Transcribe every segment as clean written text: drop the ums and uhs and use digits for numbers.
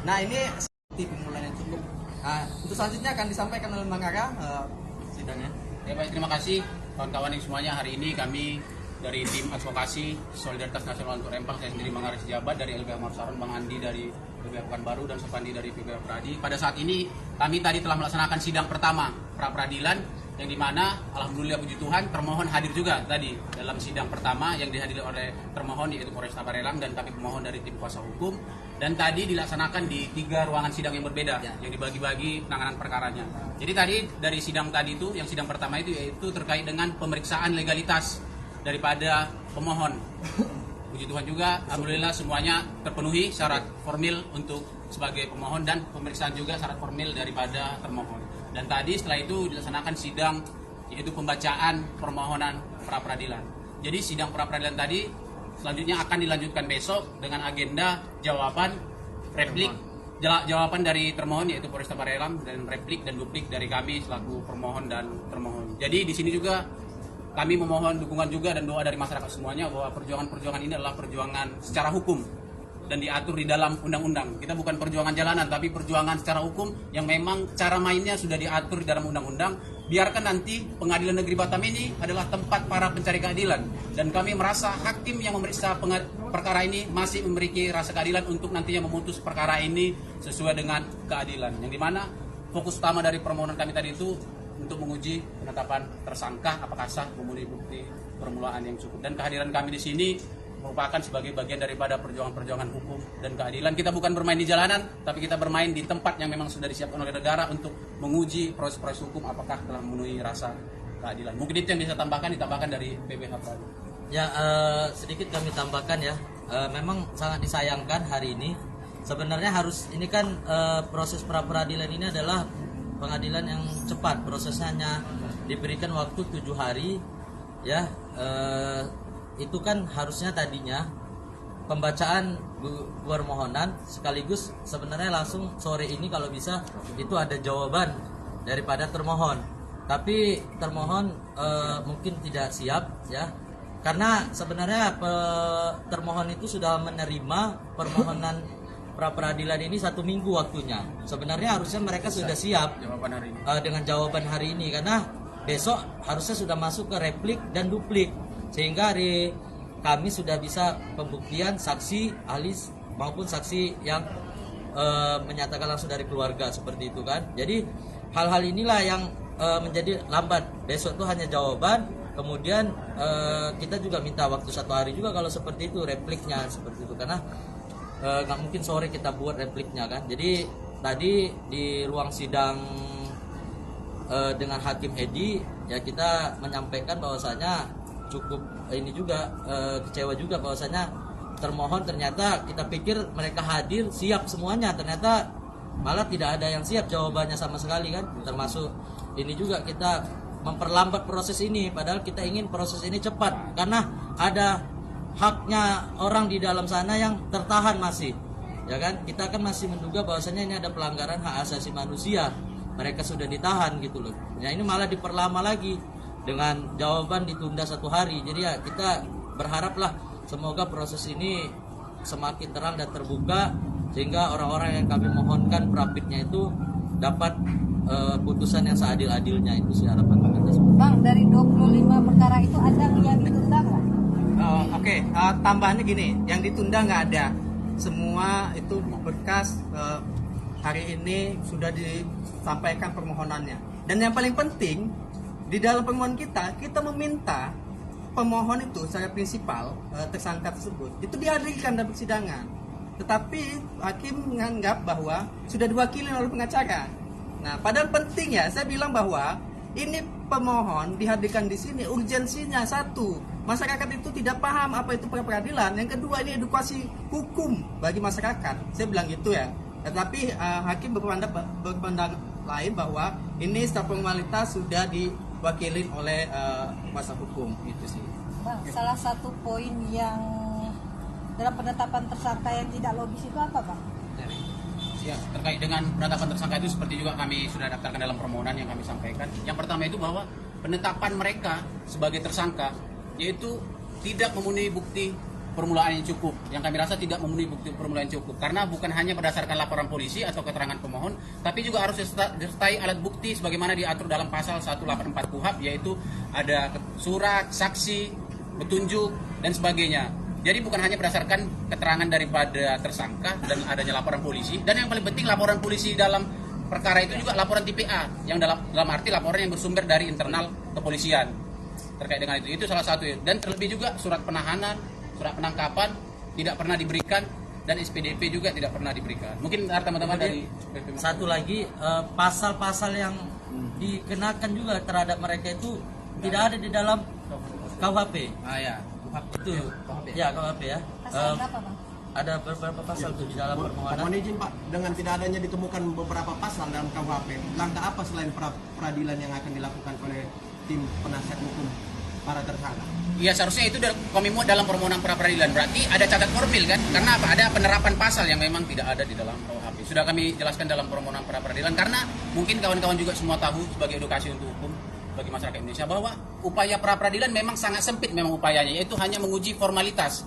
Nah, ini seperti pemulaan yang cukup. Nah, untuk selanjutnya akan disampaikan oleh Bang Ara sidangnya. Ya baik, terima kasih kawan-kawan yang semuanya. Hari ini kami dari tim advokasi Solidaritas Nasional untuk Rempang, saya sendiri Bang Aris Jabat dari LBH Marsaron, Bang Andi dari LBH Pekanbaru, dan Sopandi dari PBH Pradi. Pada saat ini kami tadi telah melaksanakan sidang pertama pra peradilan, yang dimana alhamdulillah puji Tuhan termohon hadir juga tadi dalam sidang pertama yang dihadiri oleh termohon, yaitu Polresta Barelang dan kami pemohon dari tim kuasa hukum, dan tadi dilaksanakan di 3 ruangan sidang yang berbeda yang dibagi-bagi penanganan perkaranya. Jadi tadi dari sidang tadi itu, yang sidang pertama itu yaitu terkait dengan pemeriksaan legalitas daripada pemohon. Puji Tuhan juga, alhamdulillah semuanya terpenuhi syarat formil untuk sebagai pemohon dan pemeriksaan juga syarat formil daripada termohon. Dan tadi setelah itu dilaksanakan sidang, yaitu pembacaan permohonan pra peradilan. Jadi sidang pra peradilan tadi selanjutnya akan dilanjutkan besok dengan agenda jawaban, replik, jawaban dari termohon yaitu Polresta Barelang, dan replik dan duplik dari kami selaku permohon dan termohon. Jadi di sini juga kami memohon dukungan juga dan doa dari masyarakat semuanya bahwa perjuangan-perjuangan ini adalah perjuangan secara hukum dan diatur di dalam undang-undang. Kita bukan perjuangan jalanan, tapi perjuangan secara hukum yang memang cara mainnya sudah diatur di dalam undang-undang. Biarkan nanti Pengadilan Negeri Batam ini adalah tempat para pencari keadilan, dan kami merasa hakim yang memeriksa perkara ini masih memiliki rasa keadilan untuk nantinya memutus perkara ini sesuai dengan keadilan. Yang dimana fokus utama dari permohonan kami tadi itu untuk menguji penetapan tersangka apakah sah memenuhi bukti permulaan yang cukup, dan kehadiran kami di sini merupakan sebagai bagian daripada perjuangan-perjuangan hukum dan keadilan. Kita bukan bermain di jalanan, tapi kita bermain di tempat yang memang sudah disiapkan oleh negara untuk menguji proses-proses hukum apakah telah memenuhi rasa keadilan. Mungkin itu yang bisa ditambahkan dari PBH Pradi. Ya, sedikit kami tambahkan ya. Memang sangat disayangkan hari ini. Sebenarnya harus ini kan proses pra peradilan ini adalah pengadilan yang cepat, prosesnya hanya diberikan waktu 7 hari ya. Itu kan harusnya tadinya pembacaan permohonan sekaligus sebenarnya langsung sore ini kalau bisa itu ada jawaban daripada termohon, tapi termohon mungkin tidak siap ya, karena sebenarnya termohon itu sudah menerima permohonan pra peradilan ini 1 minggu waktunya. Sebenarnya harusnya mereka sudah siap dengan jawaban hari ini, karena besok harusnya sudah masuk ke replik dan duplik, sehingga hari kami sudah bisa pembuktian saksi ahli maupun saksi yang menyatakan langsung dari keluarga seperti itu kan. Jadi hal-hal inilah yang menjadi lambat. Besok itu hanya jawaban, kemudian kita juga minta waktu 1 hari juga kalau seperti itu repliknya seperti itu, karena nggak mungkin sore kita buat repliknya kan. Jadi tadi di ruang sidang dengan Hakim Edi ya, kita menyampaikan bahwasanya cukup ini juga kecewa juga bahwasanya termohon ternyata kita pikir mereka hadir siap semuanya, ternyata malah tidak ada yang siap jawabannya sama sekali kan. Termasuk ini juga kita memperlambat proses ini, padahal kita ingin proses ini cepat karena ada haknya orang di dalam sana yang tertahan masih ya kan. Kita kan masih menduga bahwasanya ini ada pelanggaran hak asasi manusia, mereka sudah ditahan gitu loh. Ya ini malah diperlama lagi dengan jawaban ditunda 1 hari. Jadi ya kita berharaplah semoga proses ini semakin terang dan terbuka, sehingga orang-orang yang kami mohonkan prapitnya itu dapat putusan yang seadil-adilnya. Itu sih harapan kami. Bang, dari 25 perkara itu ada yang ditunda nggak? Oke, tambahannya gini, yang ditunda nggak ada, semua itu berkas hari ini sudah disampaikan permohonannya. Dan yang paling penting di dalam permohonan kita meminta pemohon itu secara prinsipal tersangka tersebut itu dihadirkan dalam persidangan. Tetapi hakim menganggap bahwa sudah diwakili oleh pengacara. Nah, padahal penting ya, saya bilang bahwa ini pemohon dihadirkan di sini urgensinya satu, masyarakat itu tidak paham apa itu pra peradilan. Yang kedua, ini edukasi hukum bagi masyarakat. Saya bilang gitu ya. Tetapi hakim berpandang lain bahwa ini secara formalitas sudah diwakilin oleh kuasa hukum itu sih. Bang, salah satu poin yang dalam penetapan tersangka yang tidak logis itu apa, Bang? Ya, terkait dengan penetapan tersangka itu seperti juga kami sudah daftarkan dalam permohonan yang kami sampaikan. Yang pertama itu bahwa penetapan mereka sebagai tersangka yaitu tidak memenuhi bukti permulaan yang cukup. Yang kami rasa tidak memenuhi bukti permulaan yang cukup karena bukan hanya berdasarkan laporan polisi atau keterangan pemohon, tapi juga harus disertai alat bukti sebagaimana diatur dalam pasal 184 KUHP, yaitu ada surat, saksi, petunjuk dan sebagainya. Jadi bukan hanya berdasarkan keterangan daripada tersangka dan adanya laporan polisi, dan yang paling penting laporan polisi dalam perkara itu juga laporan TPA yang dalam arti laporan yang bersumber dari internal kepolisian terkait dengan itu salah satu. Dan terlebih juga surat penahanan, surat penangkapan tidak pernah diberikan, dan SPDP juga tidak pernah diberikan. Mungkin teman-teman dari satu lagi, pasal-pasal yang dikenakan juga terhadap mereka itu tidak ada di dalam KUHP. Ya. Itu ya KUHP ya. Pasal berapa, Bang? Ada beberapa pasal tuh di dalam permohonan. Mohon izin Pak, dengan tidak adanya ditemukan beberapa pasal dalam KUHP, langkah apa selain peradilan yang akan dilakukan oleh tim penasihat hukum para tersangka? Iya, seharusnya itu kami muat dalam permohonan pra peradilan. Berarti ada cacat formil kan? Karena apa? Ada penerapan pasal yang memang tidak ada di dalam KUHP. Sudah kami jelaskan dalam permohonan pra peradilan karena mungkin kawan-kawan juga semua tahu sebagai edukasi untuk hukum bagi masyarakat Indonesia bahwa upaya pra peradilan memang sangat sempit memang upayanya, yaitu hanya menguji formalitas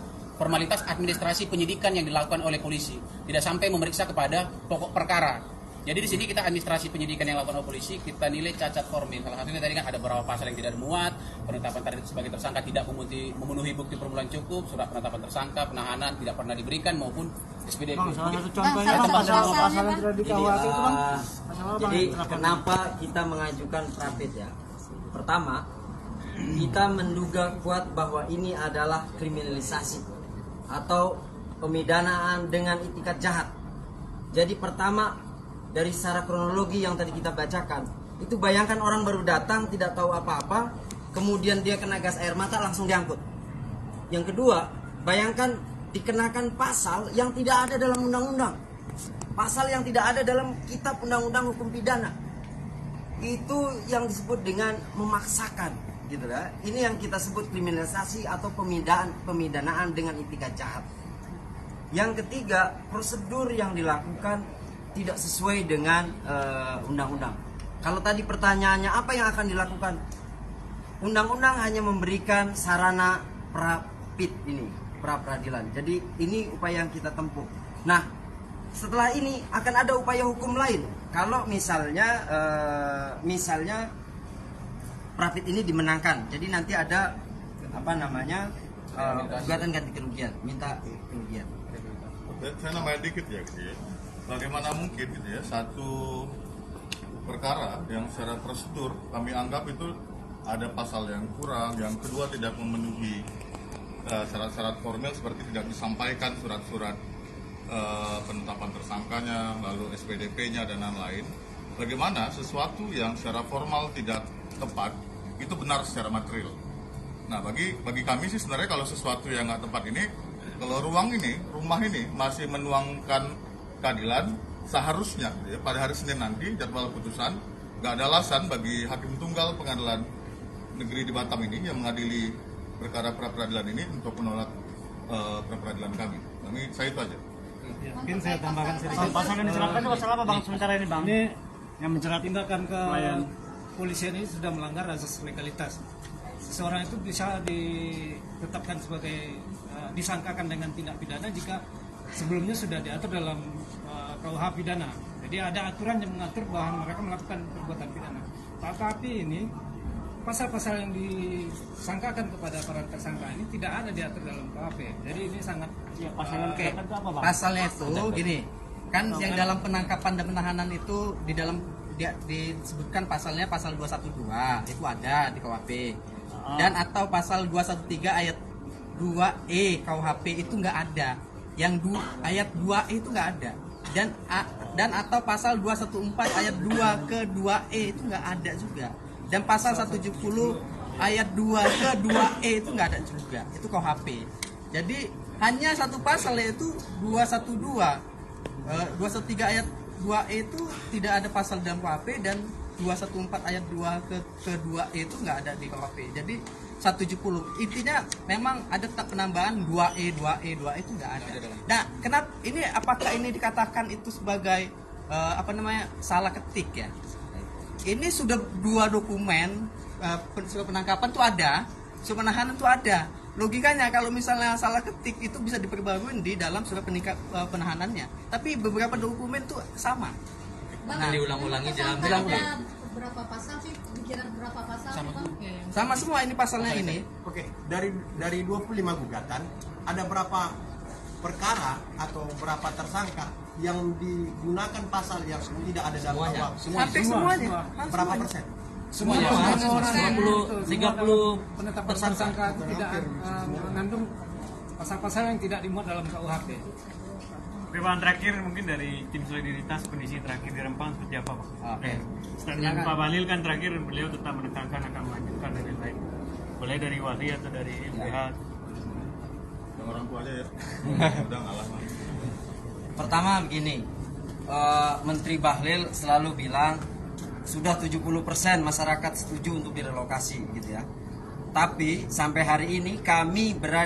administrasi penyidikan yang dilakukan oleh polisi, tidak sampai memeriksa kepada pokok perkara. Jadi di sini kita administrasi penyidikan yang dilakukan oleh polisi kita nilai cacat formil. Salah satunya tadi kan ada beberapa pasal yang tidak muat, penetapan terhadap sebagai tersangka tidak memenuhi bukti permulaan cukup, surat penetapan tersangka, penahanan tidak pernah diberikan maupun SPDP. Salah satu contohnya pasal yang tidak di KUHP itu Bang. Jadi kenapa kita mengajukan Prapit ya? Pertama, kita menduga kuat bahwa ini adalah kriminalisasi atau pemidanaan dengan itikat jahat. Jadi pertama, dari secara kronologi yang tadi kita bacakan, itu bayangkan orang baru datang tidak tahu apa-apa, kemudian dia kena gas air mata langsung diangkut. Yang kedua, bayangkan dikenakan pasal yang tidak ada dalam undang-undang, pasal yang tidak ada dalam kitab undang-undang hukum pidana. Itu yang disebut dengan memaksakan, gitu ya. Ini yang kita sebut kriminalisasi atau pemidanaan dengan itikat jahat. Yang ketiga, prosedur yang dilakukan tidak sesuai dengan undang-undang. Kalau tadi pertanyaannya apa yang akan dilakukan? Undang-undang hanya memberikan sarana prapit ini, pra peradilan. Jadi ini upaya yang kita tempuh. Nah, setelah ini akan ada upaya hukum lain. Kalau misalnya prapit ini dimenangkan, jadi nanti ada gugatan ganti kerugian, minta kerugian. Saya nambahin dikit ya, gitu ya. Bagaimana mungkin gitu ya, satu perkara yang secara prosedur kami anggap itu ada pasal yang kurang, yang kedua tidak memenuhi syarat-syarat formil seperti tidak disampaikan surat-surat penetapan tersangkanya, lalu SPDP-nya dan lain-lain. Bagaimana sesuatu yang secara formal tidak tepat itu benar secara material. Nah, bagi kami sih sebenarnya kalau sesuatu yang nggak tepat ini, kalau rumah ini masih menuangkan keadilan, seharusnya ya, pada hari Senin nanti jadwal putusan nggak ada alasan bagi hakim tunggal pengadilan negeri di Batam ini yang mengadili perkara pra peradilan ini untuk menolak pra peradilan kami. Saya itu aja. Mungkin saya tambahkan sedikit. Pasal yang diserahkan itu pasal apa Bang sementara ini Bang? Ini yang menjerat tindakan kepolisian ini sudah melanggar asas legalitas. Seseorang itu bisa ditetapkan sebagai disangkakan dengan tindak pidana jika sebelumnya sudah diatur dalam KUH pidana. Jadi ada aturan yang mengatur bahwa mereka melakukan perbuatan pidana. Tetapi ini pasal-pasal yang disangkakan kepada para tersangka ini tidak ada diatur dalam KUHP. Jadi ini sangat Pasalnya itu gini, kan yang dalam penangkapan dan penahanan itu di dalam disebutkan pasalnya pasal 212 itu ada di KUHP. Dan atau pasal 213 ayat 2E KUHP itu nggak ada. Yang ayat 2E itu nggak ada. Dan atau pasal 214 ayat 2 ke 2E itu nggak ada juga. Dan pasal 170 ayat 2 ke 2E itu nggak ada juga. Itu KUHP. Jadi hanya satu pasal yaitu 213 ayat 2E itu tidak ada pasal dalam KUHP, dan 214 ayat 2 ke 2E itu nggak ada di KUHP. Jadi 170 intinya memang ada tetap penambahan 2E itu nggak ada. Nah, kenapa ini, apakah ini dikatakan itu sebagai salah ketik ya? Ini sudah dua dokumen, surat penangkapan itu ada, surat penahanan itu ada. logikanya kalau misalnya salah ketik itu bisa diperbarui di dalam surat penahanannya. Tapi beberapa dokumen tuh sama. Nah, diulang-ulangi dalam ada berapa pasal sih? Bikiran berapa pasal? Sama semua ini pasalnya ini. Oke, dari 25 gugatan ada berapa perkara atau berapa tersangka yang digunakan pasal yang tidak ada dalam Semuanya. KUHP? Hampir semuanya. Berapa persen? semuanya. 30 tersangka itu tidak mengandung pasal-pasal yang tidak dimuat dalam KUHP. Oke Pak, terakhir mungkin dari tim solidaritas kondisi terakhir di Rempang seperti apa Pak? Oke. Statement Pak Bahlil kan terakhir beliau tetap menekankan akan melanjutkan dan lain-lain. Boleh dari wali atau dari LBH? Yang orang tua aja ya. Udah ngalah. Pertama begini, Menteri Bahlil selalu bilang sudah 70% masyarakat setuju untuk direlokasi gitu ya. Tapi sampai hari ini kami berada